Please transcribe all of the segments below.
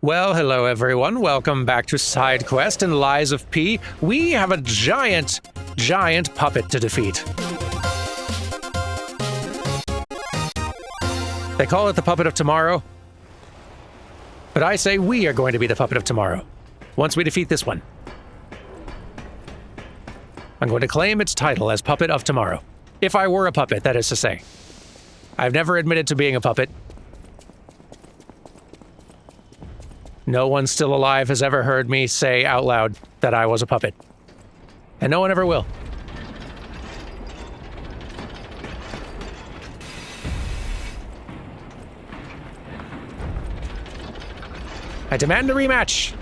Well, hello everyone. Welcome back to Side Quest and Lies of P. We have a giant puppet to defeat. They call it the Puppet of Tomorrow, but I say we are going to be the Puppet of Tomorrow once we defeat this one. I'm going to claim its title as Puppet of Tomorrow. If I were a puppet, that is to say. I've never admitted to being a puppet. No one still alive has ever heard me say out loud that I was a puppet. And no one ever will. I demand a rematch!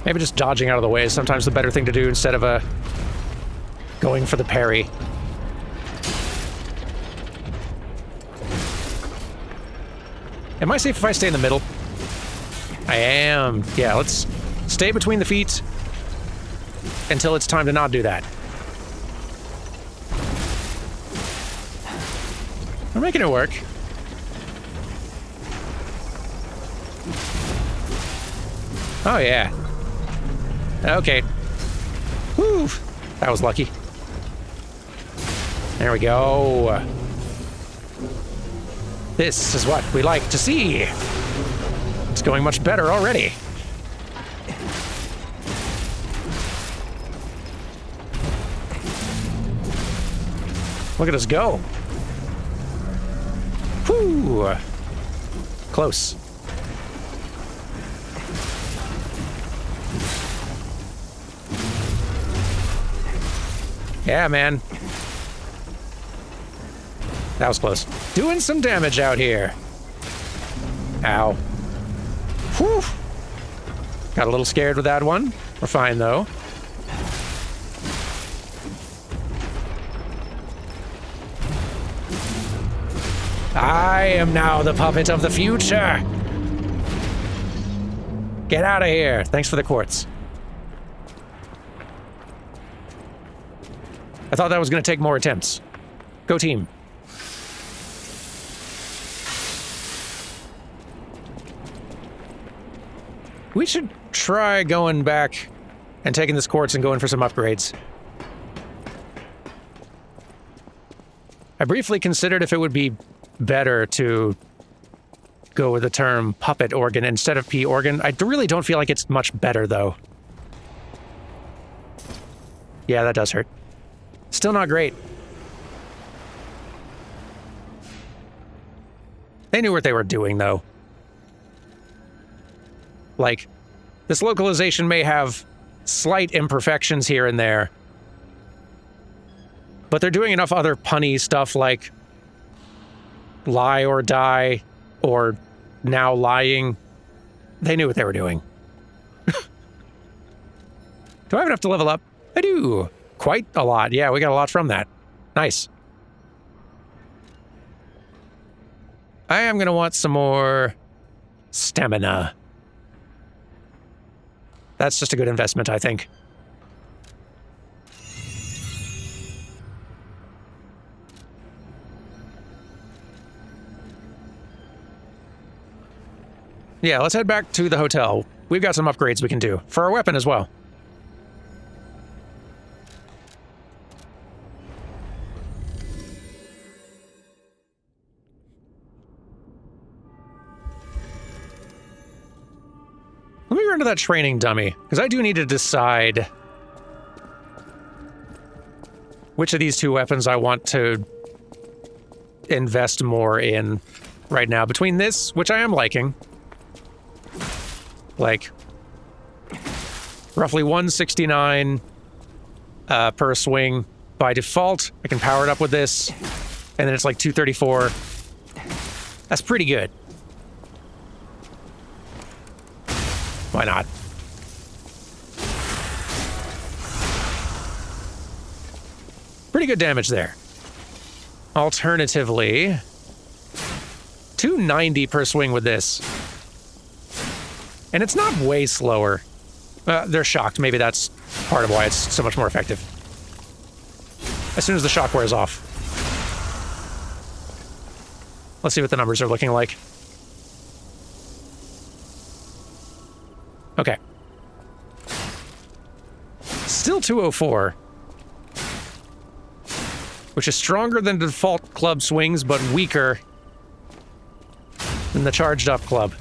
Maybe just dodging out of the way is sometimes the better thing to do instead of going for the parry. Am I safe if I stay in the middle? I am. Yeah, let's stay between the feet until it's time to not do that. We're making it work. Oh, yeah. Okay. Whew. That was lucky. There we go. This is what we like to see. It's going much better already. Look at us go. Whew. Close. Yeah, man. That was close. Doing some damage out here. Ow. Whew. Got a little scared with that one. We're fine, though. I am now the puppet of the future. Get out of here. Thanks for the quartz. I thought that was going to take more attempts. Go team. We should try going back and taking this quartz and going for some upgrades. I briefly considered if it would be better to go with the term puppet organ instead of P organ. I really don't feel like it's much better, though. Yeah, that does hurt. Still not great. They knew what they were doing, though. Like, this localization may have slight imperfections here and there, but they're doing enough other punny stuff like lie or die, or now lying. They knew what they were doing. Do I have enough to level up? I do. Quite a lot. Yeah, we got a lot from that. Nice. I am going to want some more stamina. That's just a good investment, I think. Yeah, let's head back to the hotel. We've got some upgrades we can do, for our weapon as well. Let me run to that training dummy, because I do need to decide which of these two weapons I want to invest more in right now. Between this, which I am liking, like roughly 169 per swing by default. I can power it up with this, and then it's like 234. That's pretty good. Why not? Pretty good damage there. Alternatively, 290 per swing with this. And it's not way slower. They're shocked. Maybe that's part of why it's so much more effective. As soon as the shock wears off. Let's see what the numbers are looking like. Okay. Still 204. Which is stronger than default club swings, but weaker than the charged up club.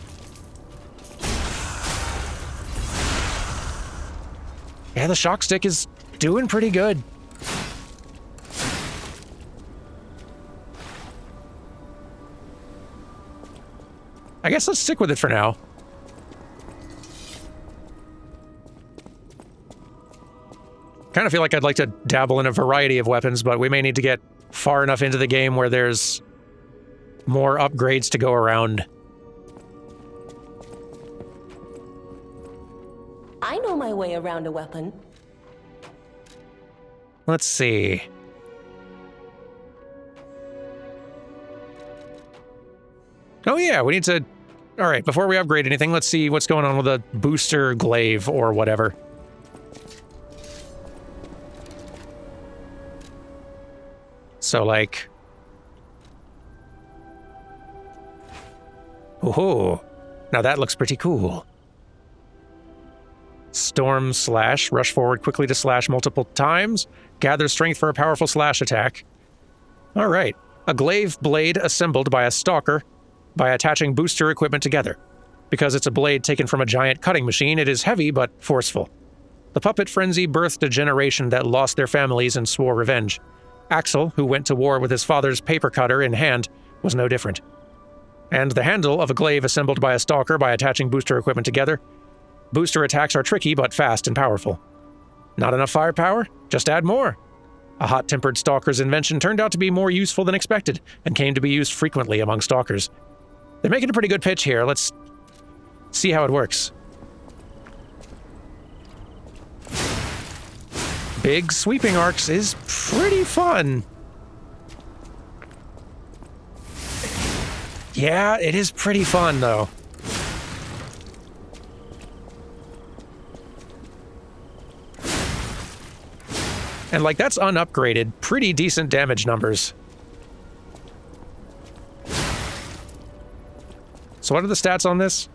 Yeah, the shock stick is doing pretty good. I guess let's stick with it for now. Kind of feel like I'd like to dabble in a variety of weapons, but we may need to get far enough into the game where there's more upgrades to go around. I know my way around a weapon. Let's see. Oh yeah, we need to... All right, before we upgrade anything, let's see what's going on with a booster glaive or whatever. So, like... Ooh, now that looks pretty cool. Storm slash, rush forward quickly to slash multiple times, gather strength for a powerful slash attack. All right, a glaive blade assembled by a stalker by attaching booster equipment together. Because it's a blade taken from a giant cutting machine, it is heavy but forceful. The puppet frenzy birthed a generation that lost their families and swore revenge. Axel, who went to war with his father's paper cutter in hand, was no different. And the handle of a glaive assembled by a stalker by attaching booster equipment together. Booster attacks are tricky but fast and powerful. Not enough firepower? Just add more. A hot-tempered stalker's invention turned out to be more useful than expected, and came to be used frequently among stalkers. They're making a pretty good pitch here. Let's see how it works. Big sweeping arcs is pretty fun. Yeah, it is pretty fun, though. And, like, that's unupgraded. Pretty decent damage numbers. So what are the stats on this?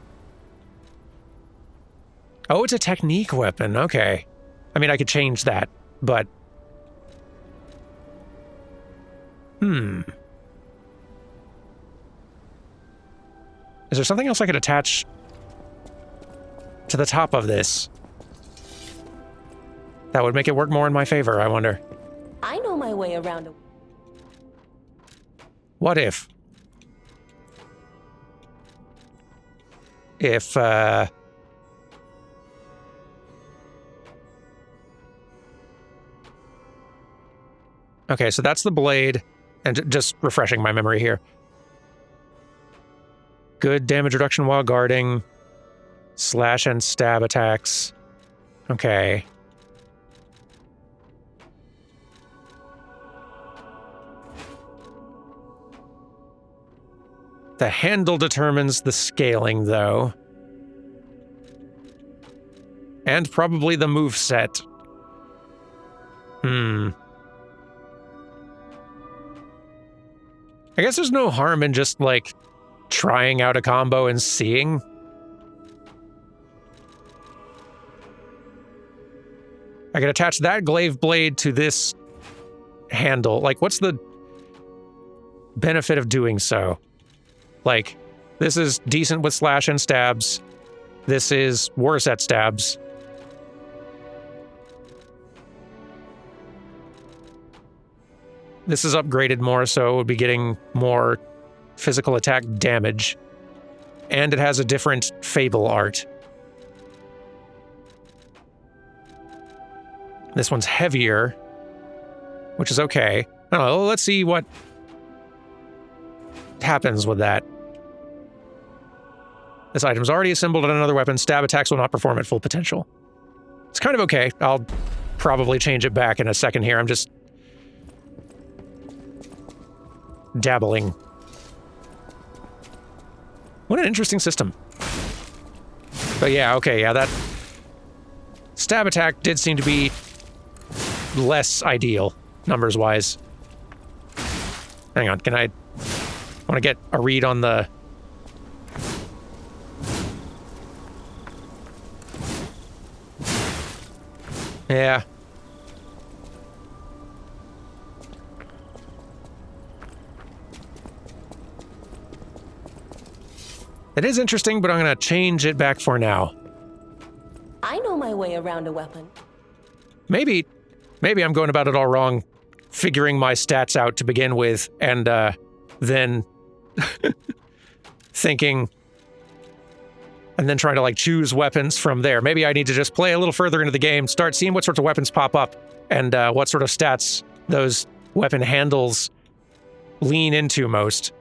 Oh, it's a technique weapon. Okay. I mean, I could change that, but... Is there something else I could attach to the top of this that would make it work more in my favor, I wonder? I know my way around a... What if... Okay, so that's the blade, and just refreshing my memory here. Good damage reduction while guarding. Slash and stab attacks. Okay. The handle determines the scaling, though. And probably the moveset. I guess there's no harm in just, like, trying out a combo and seeing. I can attach that glaive blade to this handle. Like, what's the benefit of doing so? Like, this is decent with slash and stabs. This is worse at stabs. This is upgraded more, so it would be getting more physical attack damage. And it has a different fable art. This one's heavier, which is okay. I don't know, let's see what happens with that. This item's already assembled on another weapon. Stab attacks will not perform at full potential. It's kind of okay. I'll probably change it back in a second here. I'm just dabbling. What an interesting system. But yeah, okay, yeah, that stab attack did seem to be less ideal, numbers-wise. Hang on, can I... Want to get a read on the... Yeah. It is interesting, but I'm going to change it back for now. I know my way around a weapon. Maybe I'm going about it all wrong, figuring my stats out to begin with, and then thinking, and then trying to like choose weapons from there. Maybe I need to just play a little further into the game, start seeing what sorts of weapons pop up, and what sort of stats those weapon handles lean into most,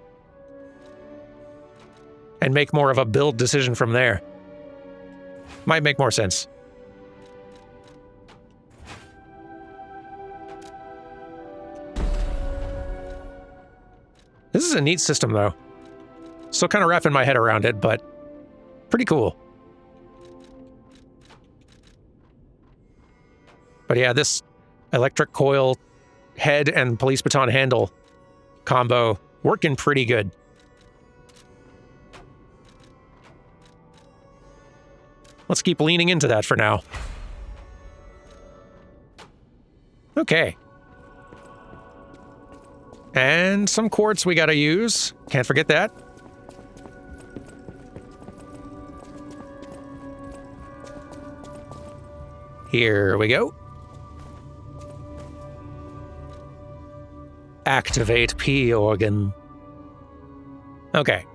and make more of a build decision from there. Might make more sense. This is a neat system, though. Still kind of wrapping my head around it, but pretty cool. But yeah, this electric coil head and police baton handle combo working pretty good. Let's keep leaning into that for now. Okay. And some quartz we gotta use. Can't forget that. Here we go. Activate P organ. Okay.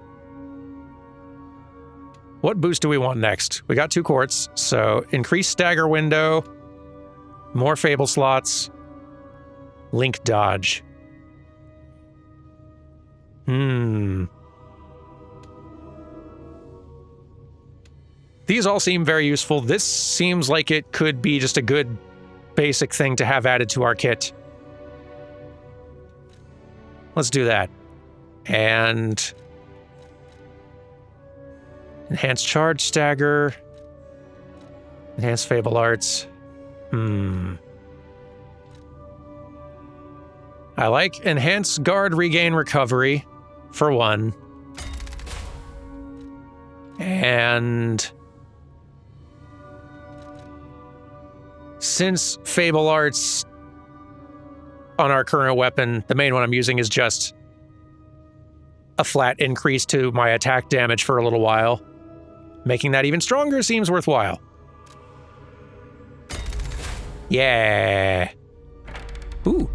What boost do we want next? We got 2 quartz, so increase stagger window, more fable slots, link dodge. These all seem very useful. This seems like it could be just a good basic thing to have added to our kit. Let's do that. And enhanced charge stagger. Enhanced fable arts. I like enhanced guard regain recovery, for one. And since fable arts on our current weapon, the main one I'm using is just a flat increase to my attack damage for a little while. Making that even stronger seems worthwhile. Yeah. Ooh.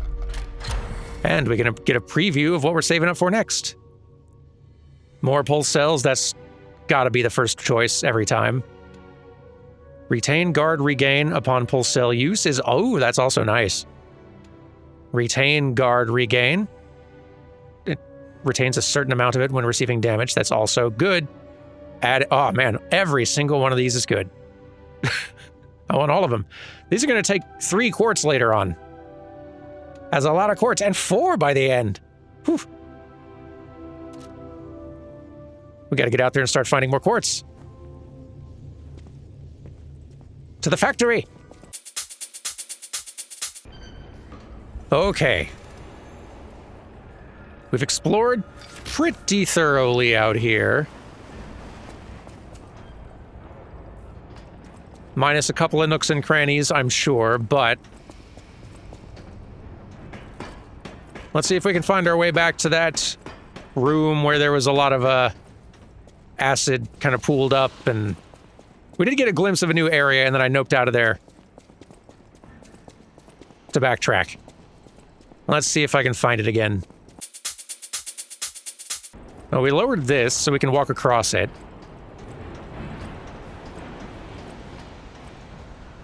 And we're gonna get a preview of what we're saving up for next. More pulse cells, that's gotta be the first choice every time. Retain guard regain upon pulse cell use is, oh, that's also nice. Retain guard regain. It retains a certain amount of it when receiving damage, that's also good. Add, oh man, every single one of these is good. I want all of them. These are gonna take 3 quartz later on. Has a lot of quartz, and 4 by the end. Whew. We gotta get out there and start finding more quartz. To the factory! Okay. We've explored pretty thoroughly out here. Minus a couple of nooks and crannies, I'm sure, but let's see if we can find our way back to that room where there was a lot of acid kind of pooled up, and we did get a glimpse of a new area, and then I noped out of there to backtrack. Let's see if I can find it again. Oh, we lowered this so we can walk across it.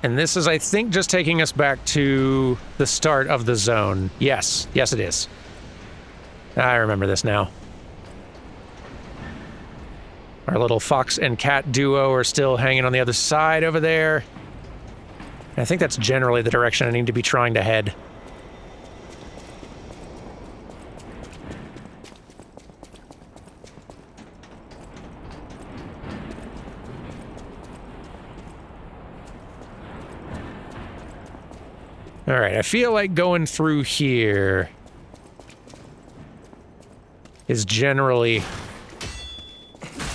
And this is, I think, just taking us back to the start of the zone. Yes. Yes, it is. I remember this now. Our little fox and cat duo are still hanging on the other side over there. And I think that's generally the direction I need to be trying to head. All right, I feel like going through here. is generally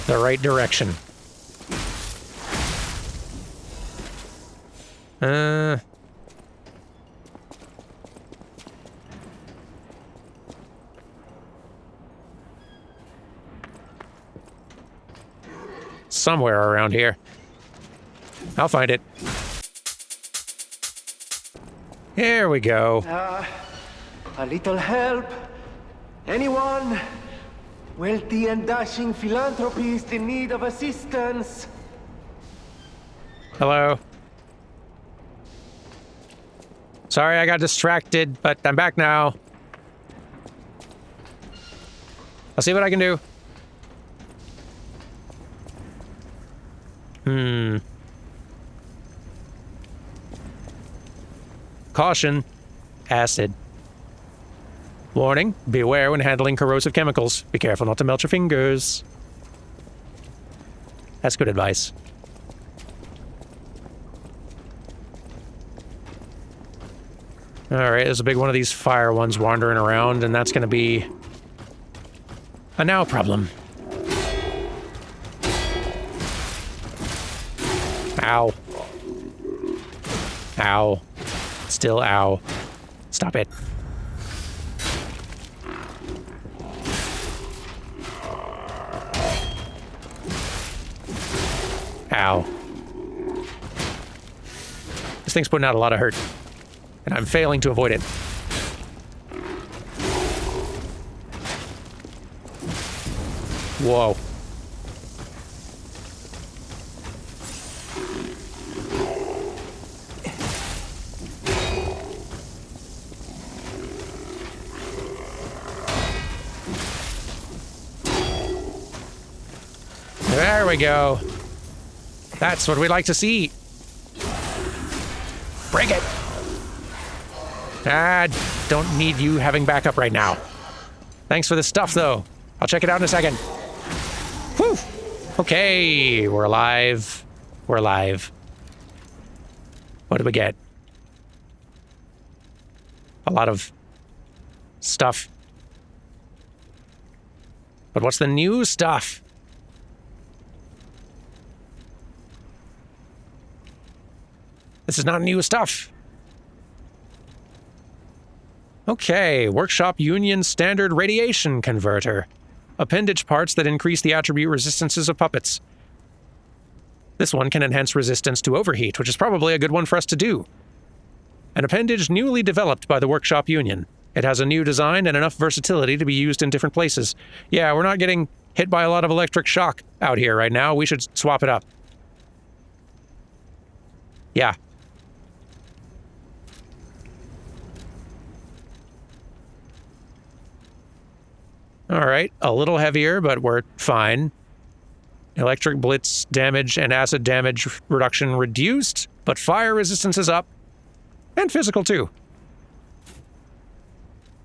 the right direction. Somewhere around here. I'll find it. Here we go. A little help? Anyone? Wealthy and dashing philanthropist in need of assistance? Hello. Sorry, I got distracted, but I'm back now. I'll see what I can do. Caution. Acid. Warning, beware when handling corrosive chemicals. Be careful not to melt your fingers. That's good advice. Alright, there's a big one of these fire ones wandering around, and that's gonna be a now problem. Ow. Ow. Still ow. Stop it. Ow. This thing's putting out a lot of hurt, and I'm failing to avoid it. Whoa. There we go. That's what we like to see. Break it. Don't need you having backup right now. Thanks for the stuff, though. I'll check it out in a second. Whew. Okay, we're alive. We're alive. What did we get? A lot of stuff. But what's the new stuff? This is not new stuff. Okay, Workshop Union Standard Radiation Converter. Appendage parts that increase the attribute resistances of puppets. This one can enhance resistance to overheat, which is probably a good one for us to do. An appendage newly developed by the Workshop Union. It has a new design and enough versatility to be used in different places. Yeah, we're not getting hit by a lot of electric shock out here right now. We should swap it up. Yeah. All right, a little heavier, but we're fine. Electric blitz damage and acid damage reduction reduced, but fire resistance is up. And physical, too.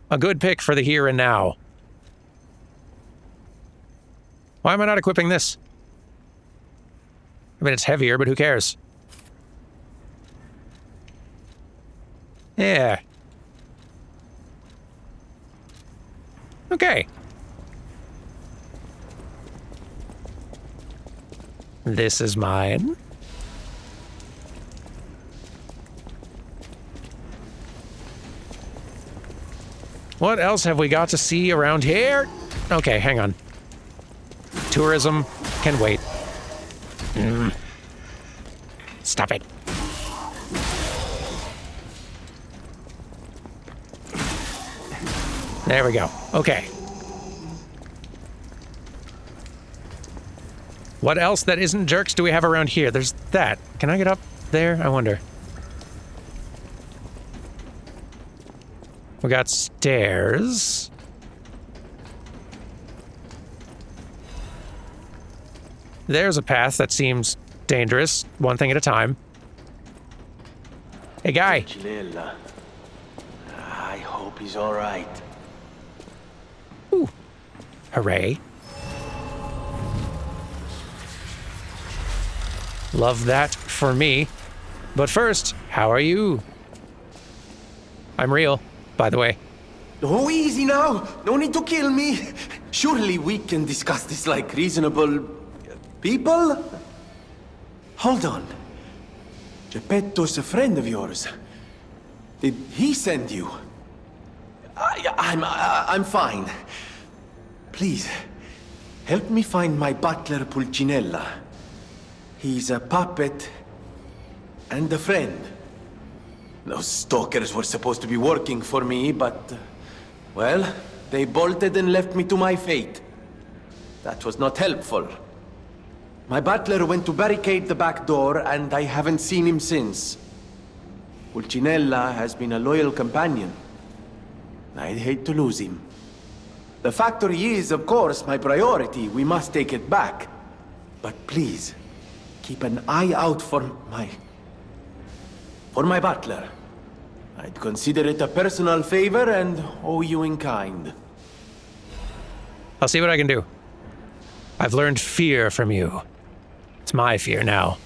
A good pick for the here and now. Why am I not equipping this? I mean, it's heavier, but who cares? Yeah. Okay. This is mine. What else have we got to see around here? Okay, hang on. Tourism can wait. Stop it. There we go. Okay. What else that isn't jerks do we have around here? There's that. Can I get up there? I wonder. We got stairs. There's a path that seems dangerous. One thing at a time. Hey, guy. I hope he's all right. Ooh. Hooray. Love that for me. But first, how are you? I'm real, by the way. Oh, easy now. No need to kill me. Surely we can discuss this like reasonable people? Hold on. Geppetto's a friend of yours. Did he send you? I'm fine. Please, help me find my butler Pulcinella. He's a puppet and a friend. Those stalkers were supposed to be working for me, but... well, they bolted and left me to my fate. That was not helpful. My butler went to barricade the back door, and I haven't seen him since. Pulcinella has been a loyal companion. I'd hate to lose him. The factory is, of course, my priority. We must take it back. But please, keep an eye out for my butler. I'd consider it a personal favor and owe you in kind. I'll see what I can do. I've learned fear from you. It's my fear now.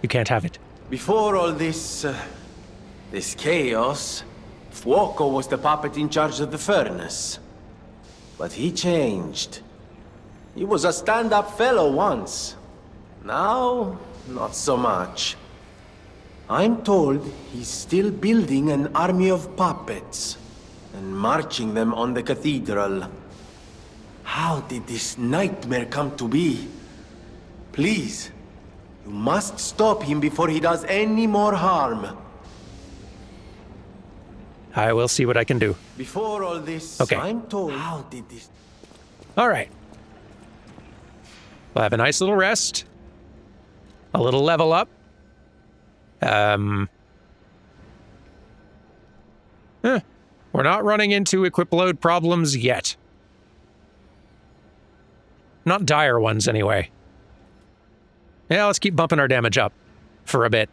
You can't have it. Before all this chaos, Fuoco was the puppet in charge of the furnace. But he changed. He was a stand-up fellow once. Now, not so much. I'm told he's still building an army of puppets and marching them on the cathedral. How did this nightmare come to be? Please, you must stop him before he does any more harm. I will see what I can do. Before all this, Okay. I'm told... How did this... All right. We'll have a nice little rest. A little level up. We're not running into equip load problems yet. Not dire ones, anyway. Yeah, let's keep bumping our damage up for a bit.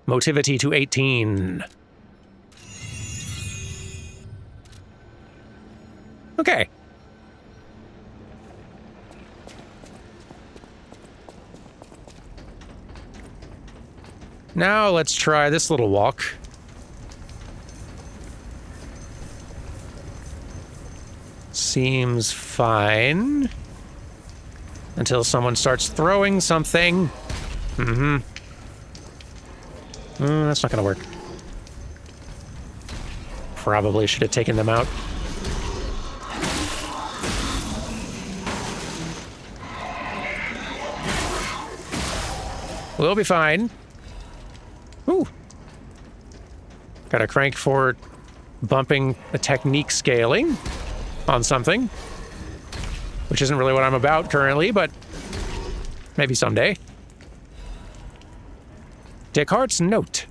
Motivity to 18. Okay. Now let's try this little walk. Seems fine. Until someone starts throwing something. That's not gonna work. Probably should have taken them out. We'll be fine. Ooh. Got a crank for bumping a technique scaling on something, which isn't really what I'm about currently, but maybe someday. Descartes' note.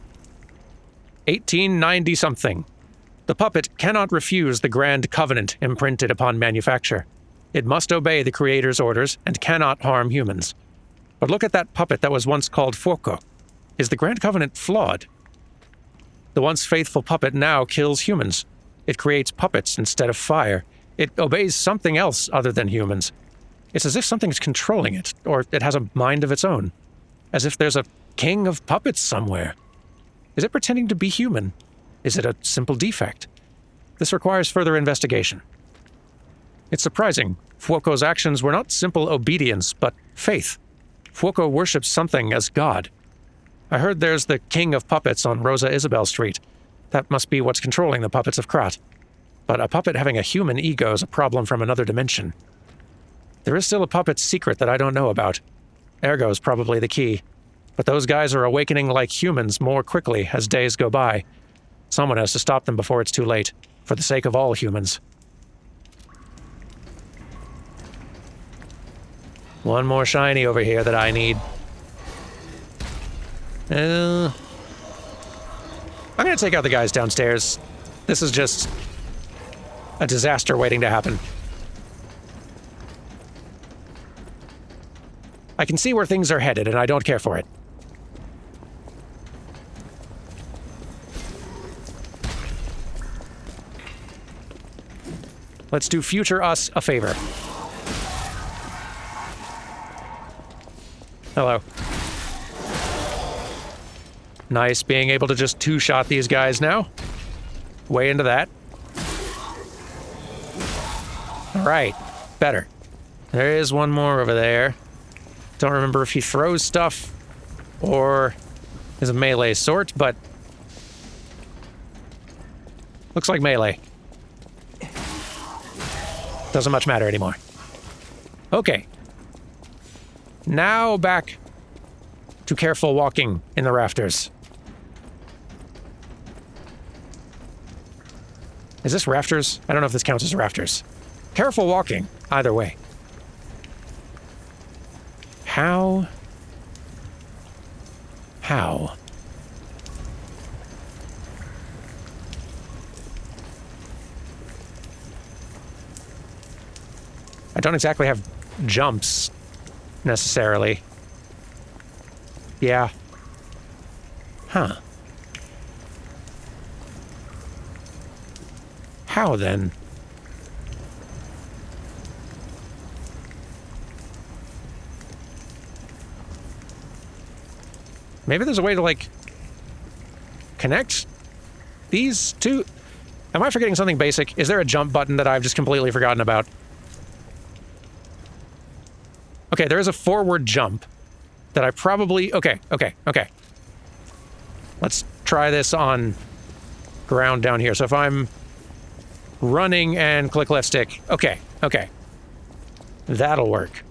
1890-something. The puppet cannot refuse the grand covenant imprinted upon manufacture. It must obey the creator's orders and cannot harm humans. But look at that puppet that was once called Fuoco. Is the grand covenant flawed? The once faithful puppet now kills humans. It creates puppets instead of fire. It obeys something else other than humans. It's as if something's controlling it, or it has a mind of its own. As if there's a king of puppets somewhere. Is it pretending to be human? Is it a simple defect? This requires further investigation. It's surprising. Fuoco's actions were not simple obedience, but faith. Fuoco worships something as God. I heard there's the king of puppets on Rosa Isabel Street. That must be what's controlling the puppets of Krat. But a puppet having a human ego is a problem from another dimension. There is still a puppet's secret that I don't know about. Ergo is probably the key. But those guys are awakening like humans more quickly as days go by. Someone has to stop them before it's too late, for the sake of all humans. One more shiny over here that I need. I'm gonna take out the guys downstairs. This is just a disaster waiting to happen. I can see where things are headed, and I don't care for it. Let's do future us a favor. Hello. Nice being able to just two-shot these guys now. Way into that. All right, better. There is one more over there. Don't remember if he throws stuff or is a melee sort, but looks like melee. Doesn't much matter anymore. Okay. Now back to careful walking in the rafters. Is this rafters? I don't know if this counts as rafters. Careful walking, either way. How? I don't exactly have jumps, necessarily. Yeah. Huh. How then? Maybe there's a way to, like, connect these two? Am I forgetting something basic? Is there a jump button that I've just completely forgotten about? Okay, there is a forward jump that I probably... Okay. Let's try this on ground down here. So if I'm running and click left stick... Okay. That'll work.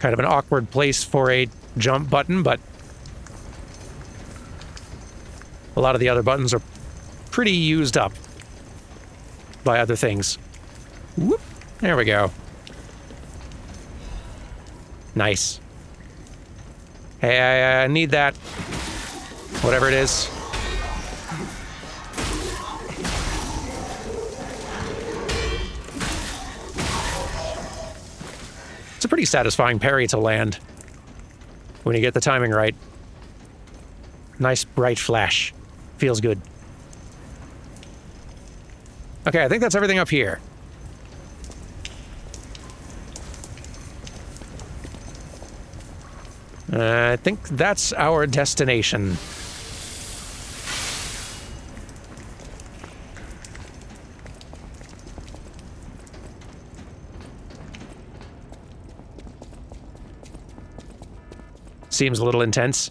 Kind of an awkward place for a jump button, but a lot of the other buttons are pretty used up by other things. Whoop. There we go. Nice. Hey, I need that. Whatever it is. It's a pretty satisfying parry to land when you get the timing right. Nice bright flash. Feels good. Okay, I think that's everything up here. I think that's our destination. Seems a little intense.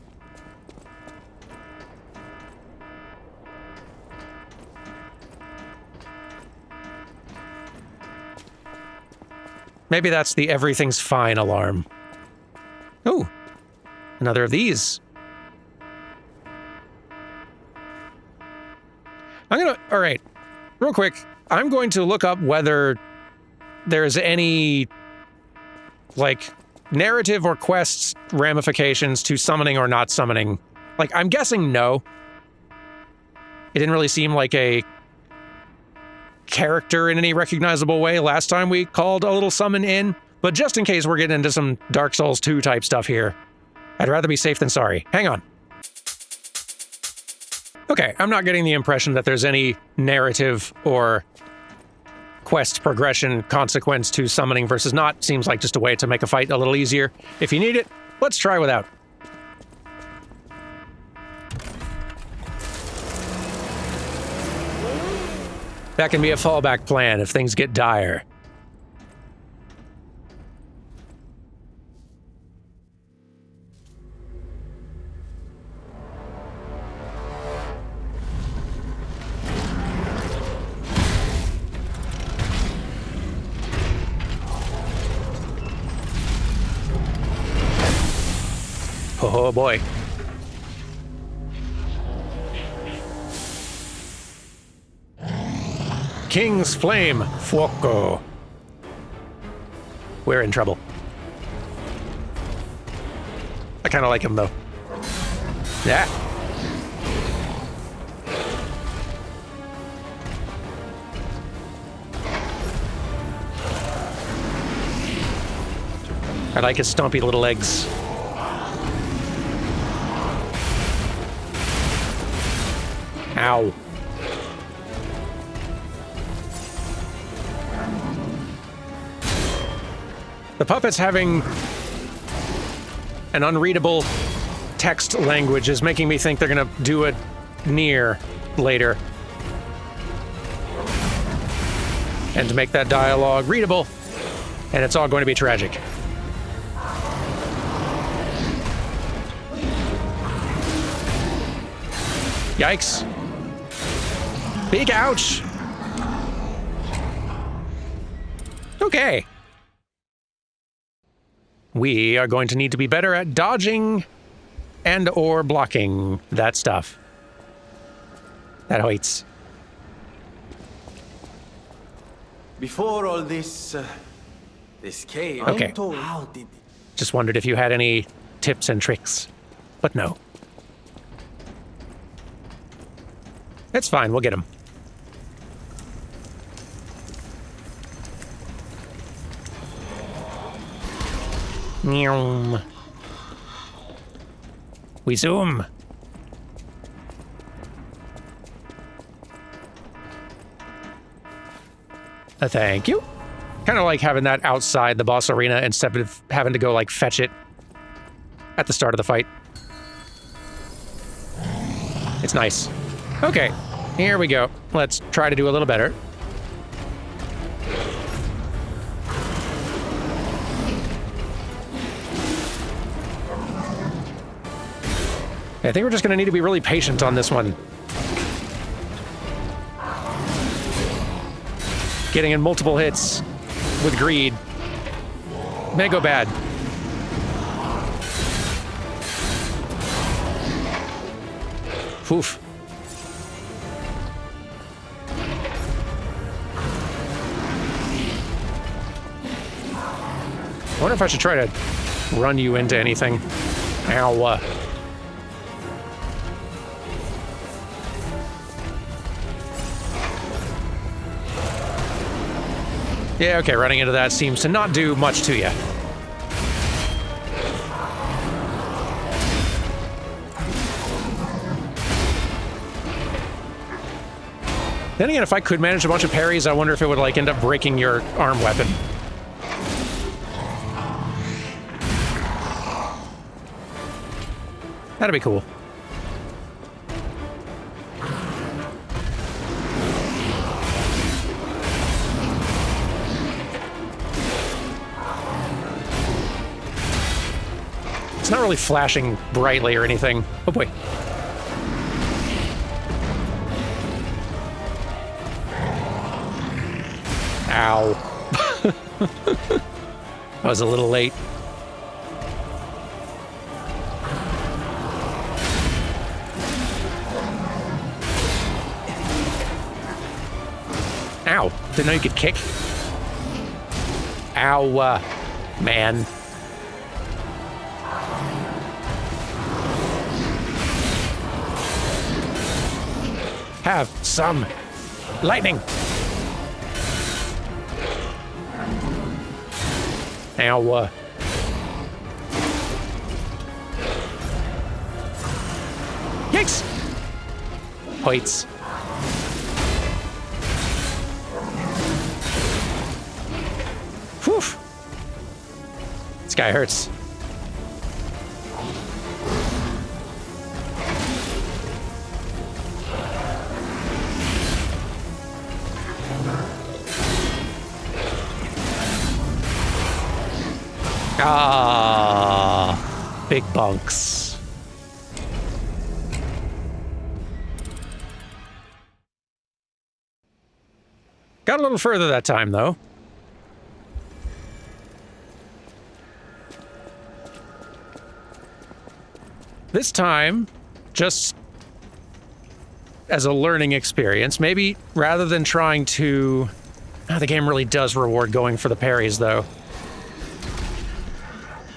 Maybe that's the everything's fine alarm. Oh, another of these. All right, real quick, I'm going to look up whether there's any, like, narrative or quests ramifications to summoning or not summoning. Like, I'm guessing no. It didn't really seem like a character in any recognizable way last time we called a little summon in, but just in case we're getting into some Dark Souls 2 type stuff here, I'd rather be safe than sorry. Hang on. Okay, I'm not getting the impression that there's any narrative or quest progression consequence to summoning versus not. Seems like just a way to make a fight a little easier. If you need it, let's try without. That can be a fallback plan if things get dire. Oh boy. King's Flame, Fuoco. We're in trouble. I kind of like him, though. Yeah. I like his stompy little legs. Ow. The puppets having an unreadable text language is making me think they're gonna do a near later. And to make that dialogue readable. And it's all going to be tragic. Yikes. Big ouch. Okay. We are going to need to be better at dodging and or blocking that stuff. That hoits. Before all this, this cave, Okay. I'm told, how did... Just wondered if you had any tips and tricks. But no. It's fine, we'll get him. Meow. We zoom. Thank you. Kind of like having that outside the boss arena instead of having to go like fetch it at the start of the fight. It's nice. Okay, here we go. Let's try to do a little better. I think we're just going to need to be really patient on this one. Getting in multiple hits with greed may go bad. Oof. I wonder if I should try to run you into anything. Ow. Yeah, okay, running into that seems to not do much to you. Then again, if I could manage a bunch of parries, I wonder if it would, like, end up breaking your arm weapon. That'd be cool. It's not really flashing brightly or anything. Oh boy. Ow. I was a little late. Ow. Didn't know you could kick. Ow, man. Have some lightning. Ow. Yikes. Hoits. Whew. This guy hurts. Ah, big bunks. Got a little further that time, though. This time, just as a learning experience, maybe rather than trying to... the game really does reward going for the parries, though.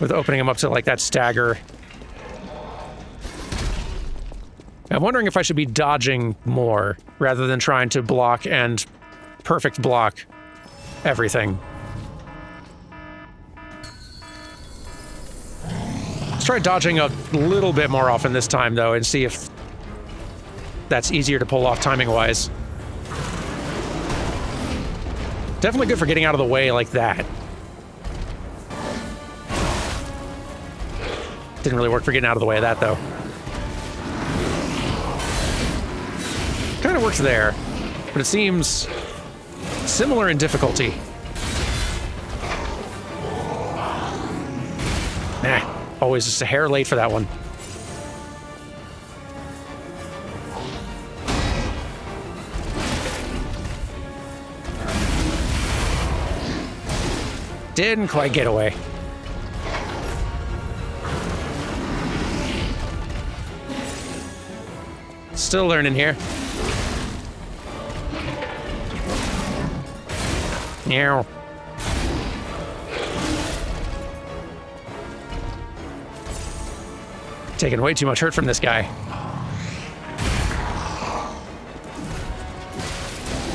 With opening them up to, like, that stagger. I'm wondering if I should be dodging more, rather than trying to block and perfect block everything. Let's try dodging a little bit more often this time, though, and see if that's easier to pull off timing-wise. Definitely good for getting out of the way like that. Didn't really work for getting out of the way of that, though. Kind of works there, but it seems similar in difficulty. Nah, always just a hair late for that one. Didn't quite get away. Still learning here. Meow. Taking way too much hurt from this guy.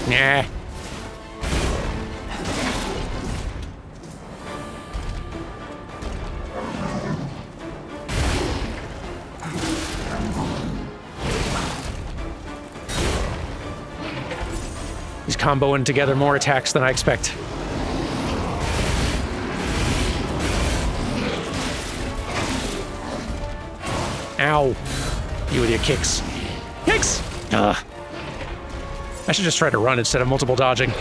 Nah. He's comboing together more attacks than I expect. Ow. You with your kicks. Kicks! Ugh. I should just try to run instead of multiple dodging.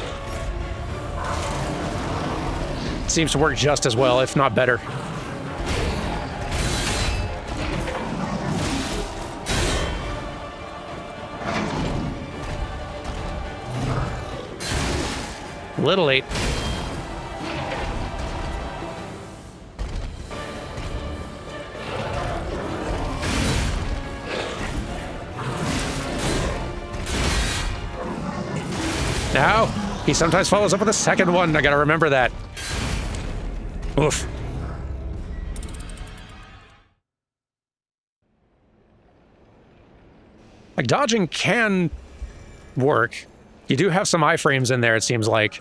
Seems to work just as well, if not better. A little late. Now, he sometimes follows up with a second one. I gotta remember that. Oof. Like, dodging can work. You do have some iframes in there, it seems like.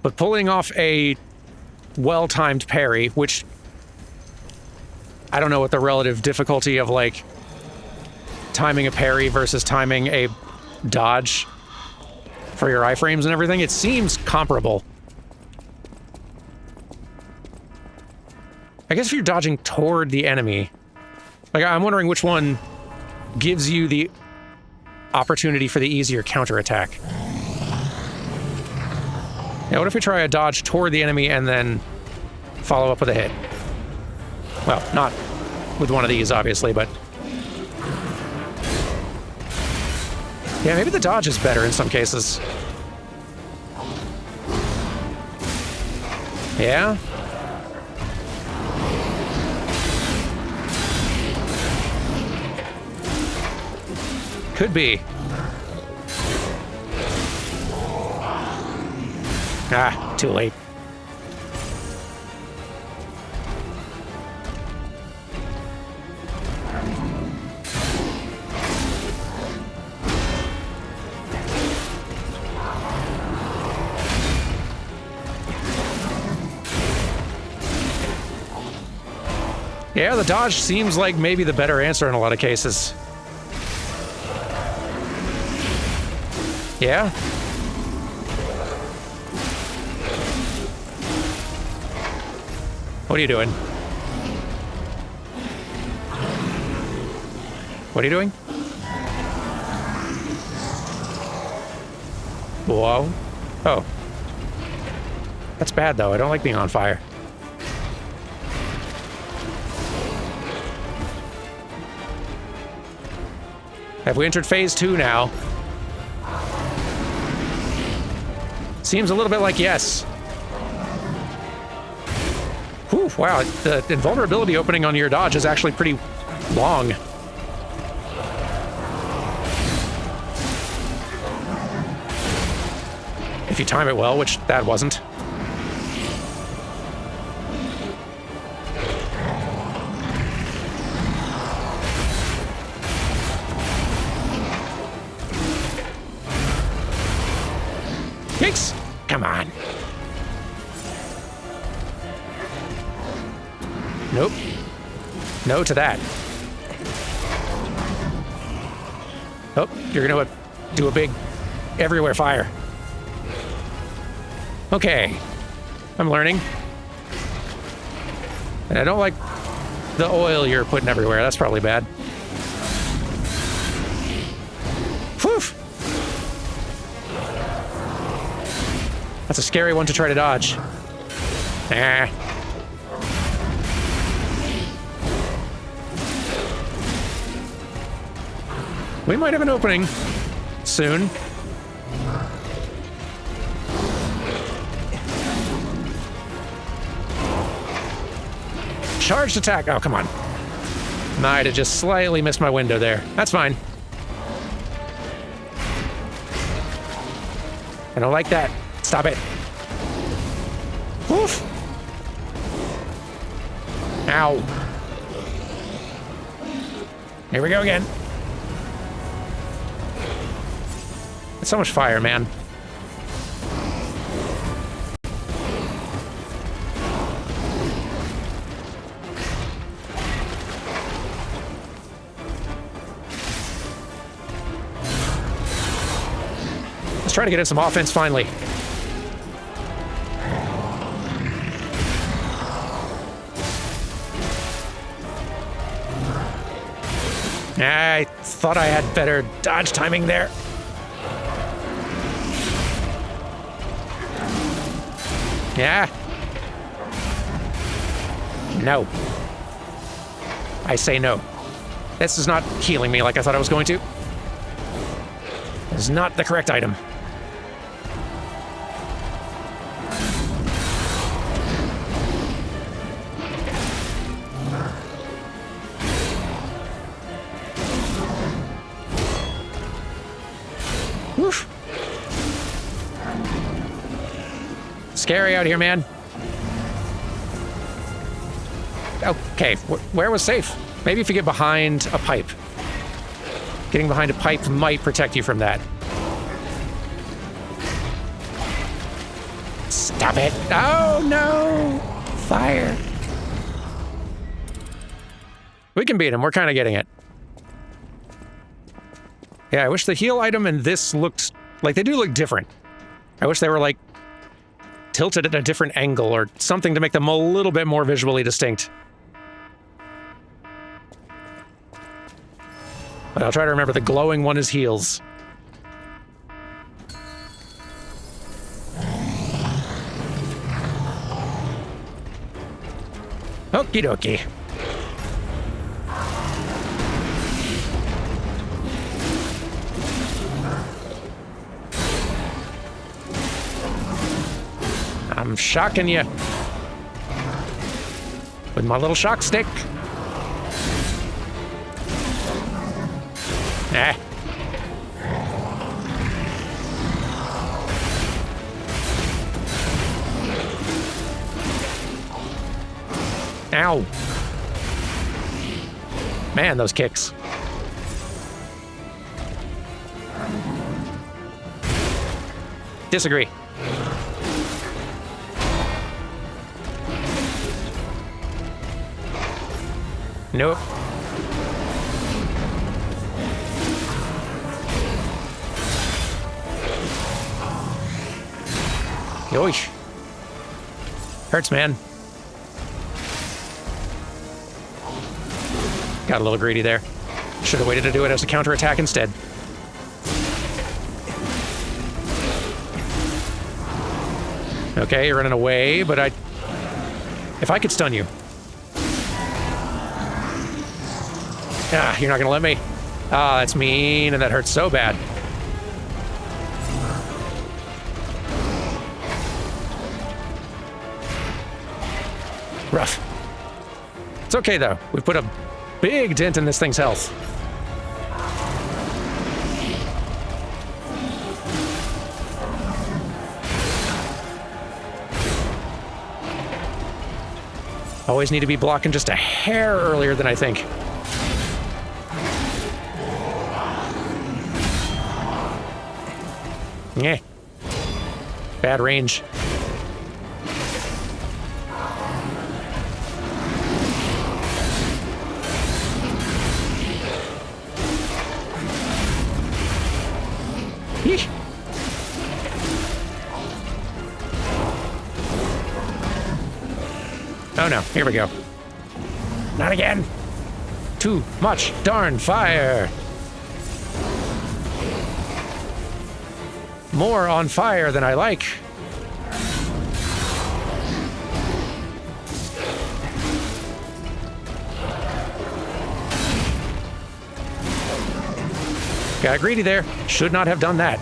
But pulling off a well-timed parry, which I don't know what the relative difficulty of, like, timing a parry versus timing a dodge for your iframes and everything, it seems comparable. I guess if you're dodging toward the enemy, like, I'm wondering which one gives you the opportunity for the easier counterattack. Yeah, what if we try a dodge toward the enemy and then follow up with a hit? Well, not with one of these, obviously, but... yeah, maybe the dodge is better in some cases. Yeah? Could be. Ah, too late. Yeah, the dodge seems like maybe the better answer in a lot of cases. Yeah? What are you doing? What are you doing? Whoa. Oh. That's bad, though. I don't like being on fire. Have we entered phase 2 now? Seems a little bit like yes. Whew, wow, the invulnerability opening on your dodge is actually pretty long. If you time it well, which that wasn't. Yikes! Come on. Nope. No to that. Oh, you're gonna do a big everywhere fire. Okay. I'm learning. And I don't like the oil you're putting everywhere. That's probably bad. That's a scary one to try to dodge. Ah. We might have an opening soon. Charged attack. Oh, come on. Might have just slightly missed my window there. That's fine. I don't like that. Stop it. Oof. Ow. Here we go again. It's so much fire, man. Let's try to get in some offense finally. I thought I had better dodge timing there. Yeah. No. I say no. This is not healing me like I thought I was going to. This is not the correct item. Woof. Scary out here, man. Okay, where was safe? Maybe if you get behind a pipe. Getting behind a pipe might protect you from that. Stop it. Oh, no. Fire. We can beat him. We're kind of getting it. Yeah, I wish the heal item and this looked like they do look different. I wish they were like tilted at a different angle or something to make them a little bit more visually distinct. But I'll try to remember the glowing one is heals. Okie dokie. I'm shocking you with my little shock stick. Ah. Ow. Man, those kicks. Disagree. Nope. Yoish. Hurts, man. Got a little greedy there. Should have waited to do it as a counterattack instead. Okay, you're running away, but if I could stun you. Ah, you're not gonna let me. Ah, that's mean, and that hurts so bad. Rough. It's okay, though. We've put a big dent in this thing's health. Always need to be blocking just a hair earlier than I think. Yeah. Bad range. Yeesh. Oh no, here we go. Not again. Too much darn fire. More on fire than I like. Got greedy there. Should not have done that.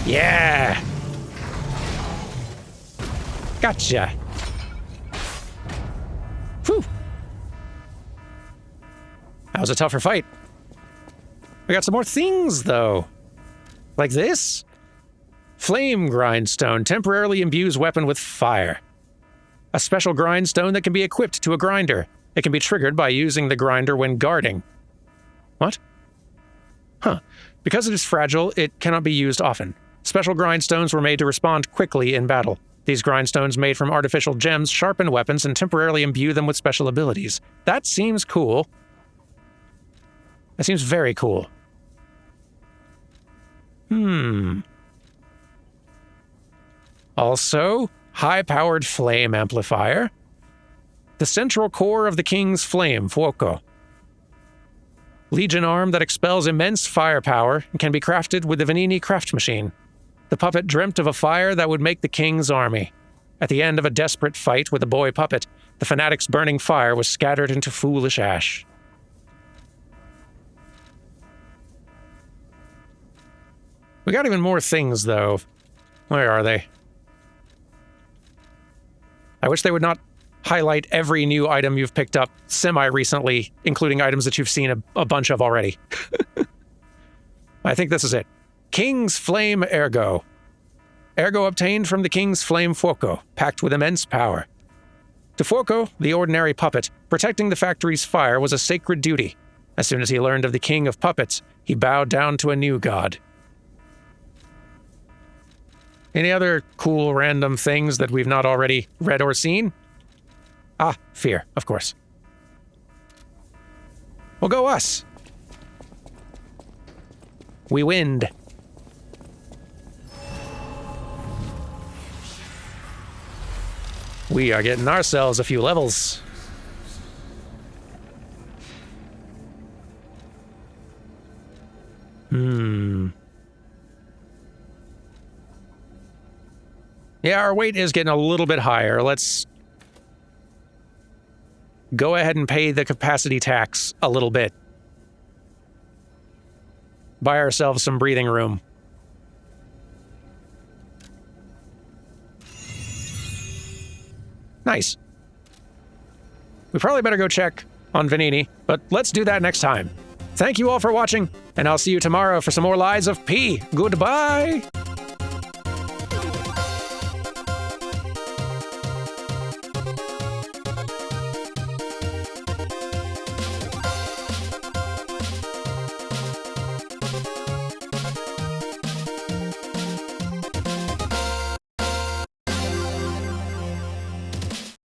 Yeah! Gotcha. Whew. That was a tougher fight. We got some more things, though. Like this? Flame grindstone temporarily imbues weapon with fire. A special grindstone that can be equipped to a grinder. It can be triggered by using the grinder when guarding. What? Huh. Because it is fragile, it cannot be used often. Special grindstones were made to respond quickly in battle. These grindstones made from artificial gems sharpen weapons and temporarily imbue them with special abilities. That seems cool. That seems very cool. Also, high-powered flame amplifier. The central core of the king's flame, Fuoco. Legion arm that expels immense firepower and can be crafted with the Venini craft machine. The puppet dreamt of a fire that would make the king's army. At the end of a desperate fight with a boy puppet, the fanatic's burning fire was scattered into foolish ash. We got even more things, though. Where are they? I wish they would not highlight every new item you've picked up semi-recently, including items that you've seen a bunch of already. I think this is it. King's Flame Ergo. Ergo obtained from the King's Flame Fuoco, packed with immense power. To Fuoco, the ordinary puppet, protecting the factory's fire was a sacred duty. As soon as he learned of the King of Puppets, he bowed down to a new god. Any other cool random things that we've not already read or seen? Ah, fear, of course. Well, go us. We winned. We are getting ourselves a few levels. Yeah, our weight is getting a little bit higher. Let's go ahead and pay the capacity tax a little bit. Buy ourselves some breathing room. Nice. We probably better go check on Venini, but let's do that next time. Thank you all for watching, and I'll see you tomorrow for some more Lies of P. Goodbye!